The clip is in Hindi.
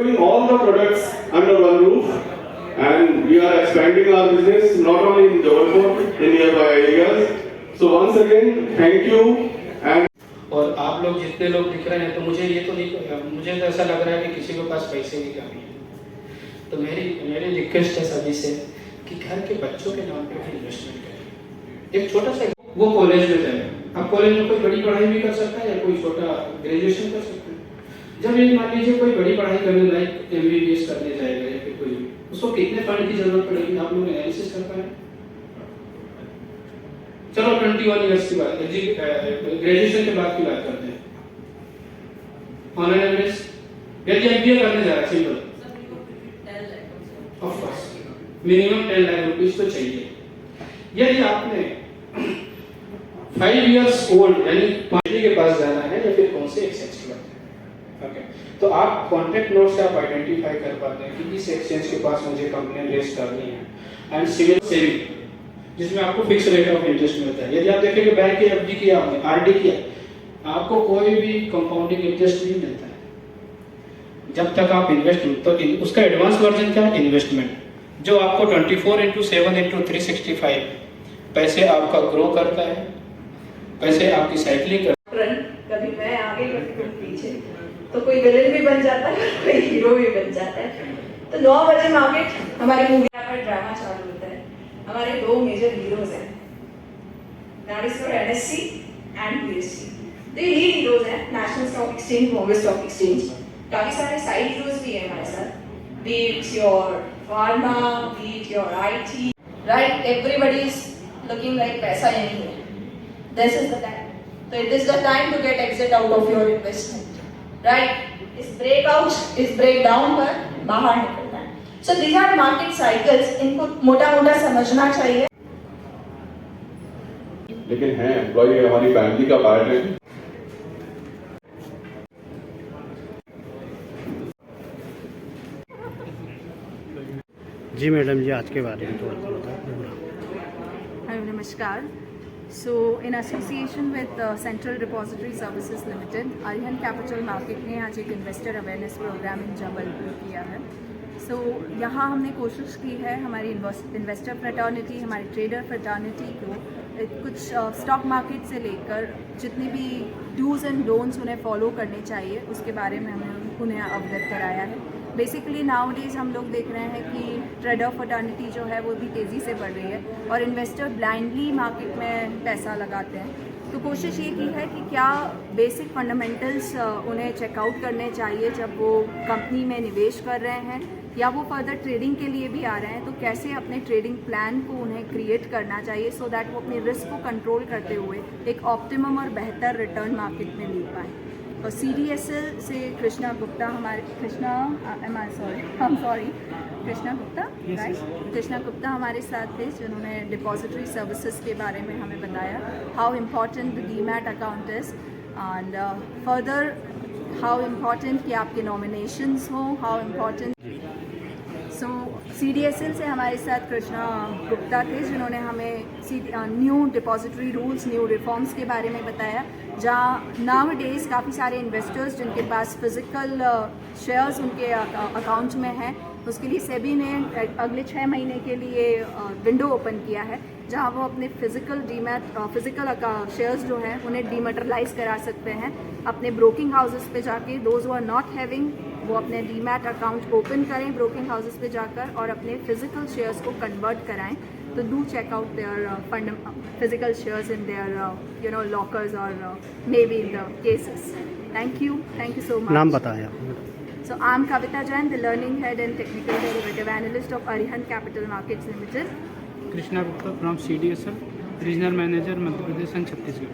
doing all the products under one roof, and we are expanding our business not only in Jabalpur, in nearby areas. So once again, thank you. And और आप लोग जितने लोग दिख रहे हैं, तो मुझे तो ऐसा लग रहा है कि किसी के पास पैसे की कमी है। तो मेरी रिक्वेस्ट है सभी से कि घर के बच्चों के नाम पे इन्वेस्टमेंट करें। एक छोटा सा वो कॉलेज में जाए, अब कॉलेज में कोई बड़ी पढ़ाई भी कर सकता है या कोई छोटा ग्रेजुएशन कर सकता है। जब ये मान लीजिए कोई बड़ी पढ़ाई करने लाइक MBBS करने जाएगा या फिर कोई, उसको कितने फंड की जरूरत पड़ेगी, आप लोग एनालिसिस कर पाए? चलो 21 इयर्स की बात, ग्रेजुएशन के बाद की बात करते हैं। ऑनलाइन एमएस यदि MBA करने जा रहा है, simple of course minimum 10 lakh rupees तो चाहिए। यदि आपने 5 इयर्स ओल्ड यानी 5 के पास जाना है या फिर कौन से एक्सचेंज की बात है, ओके, तो आप कॉन्ट्रैक्ट नोट से आप आइडेंटिफाई कर पाते हैं कि इस एक्सचेंज के पास मुझे कंप्लेन रेज करनी है। एंड सिविल सेविंग जिसमें आपको फिक्स रेट ऑफ इंटरेस्ट मिलता है। यदि आप देखेंगे बैंक के FD किया आपने, RD किया, आपको कोई भी कंपाउंडिंग इंटरेस्ट नहीं मिलता है जब तक आप इन्वेस्ट। तो उसका एडवांस वर्जन क्या है? इन्वेस्टमेंट, जो आपको 24/7/365 पैसे आपका ग्रो करता है, पैसे आपकी साइकिलिंग करता है। कभी मैं आगे कभी तुम पीछे, तो कोई विलेन भी बन जाता है, कोई हीरो भी बन जाता है। तो 9 बजे मार्केट हमारी मूवी पर ड्रामा चालू होता है। हमारे 2 मेजर हीरोज हैं, that is for NSE and BSE। तो ये हीरोज हैं, national stock exchange, Bombay stock exchange. काफी सारे साइड हीरोज भी हैं हमारे साथ, be it your pharma, be it your IT, right? Everybody is looking like पैसा यही है। This is the time. So it is the time to get exit out of your investment, right? इस breakout, इस breakdown पर बाहर निकलना है। So these are market cycles, इनको मोटा-मोटा समझना चाहिए। लेकिन है एम्प्लॉय हमारी फैमिली का पार्ट है। जी मैडम जी, आज के बारे में थोड़ा सा बताओ। Hello, Namaskar. So, in association with Central Depository Services Limited, Arihant Capital Market ने आज एक इन्वेस्टर अवेयरनेस प्रोग्राम इन जबलपुर किया है। सो यहाँ हमने कोशिश की है हमारी इन्वेस्टर फ्रेटर्निटी, हमारी ट्रेडर फ्रेटर्निटी को कुछ स्टॉक मार्केट से लेकर जितनी भी डूज एंड डोंट्स उन्हें फॉलो करने चाहिए उसके बारे में हमने उन्हें अवगत कराया है। बेसिकली नाउ डेज हम लोग देख रहे हैं कि ट्रेडर फ्रेटर्निटी जो है वो भी तेज़ी से बढ़ रही है और इन्वेस्टर ब्लाइंडली मार्केट में पैसा लगाते हैं। तो कोशिश ये की है कि क्या बेसिक फंडामेंटल्स उन्हें चेकआउट करने चाहिए जब वो कंपनी में निवेश कर रहे हैं या वो फर्दर ट्रेडिंग के लिए भी आ रहे हैं, तो कैसे अपने ट्रेडिंग प्लान को उन्हें क्रिएट करना चाहिए सो दैट वो अपने रिस्क को कंट्रोल करते हुए एक ऑप्टिमम और बेहतर रिटर्न मार्केट में ले पाएँ। और CDSL से कृष्णा गुप्ता हमारे कृष्णा गुप्ता राइट, कृष्णा गुप्ता हमारे साथ थे जिन्होंने डिपॉजिटरी सर्विसेज के बारे में हमें बताया how important the demat account is and further how important कि आपके नॉमिनेशंस हों, हाउ इम्पॉर्टेंट। सो CDSL से हमारे साथ कृष्णा गुप्ता थे जिन्होंने हमें new depository rules, new reforms के बारे में बताया, जहाँ नाउ डेज़ काफ़ी सारे इन्वेस्टर्स जिनके पास फिज़िकल शेयर्स उनके अकाउंट में हैं, उसके लिए सेबी ने अगले 6 महीने के लिए विंडो ओपन किया है जहाँ वो अपने फिज़िकल शेयर्स जो हैं उन्हें डीमैटरलाइज करा सकते हैं अपने ब्रोकिंग हाउसेस पे जाके। Those who are not having वो अपने डीमैट अकाउंट ओपन करें ब्रोकिंग हाउसेस पे जाकर और अपने फिज़िकल शेयर्स को कन्वर्ट कराएं। तो do check out their physical shares in their lockers और may be in the cases. Thank you so much. नाम बताया। So I'm Kavita Jain, the Learning Head and Technical Derivative Analyst of Arihant Capital Markets Limited. Krishna Gupta from CDSL, regional manager Madhya Pradesh and Chhattisgarh.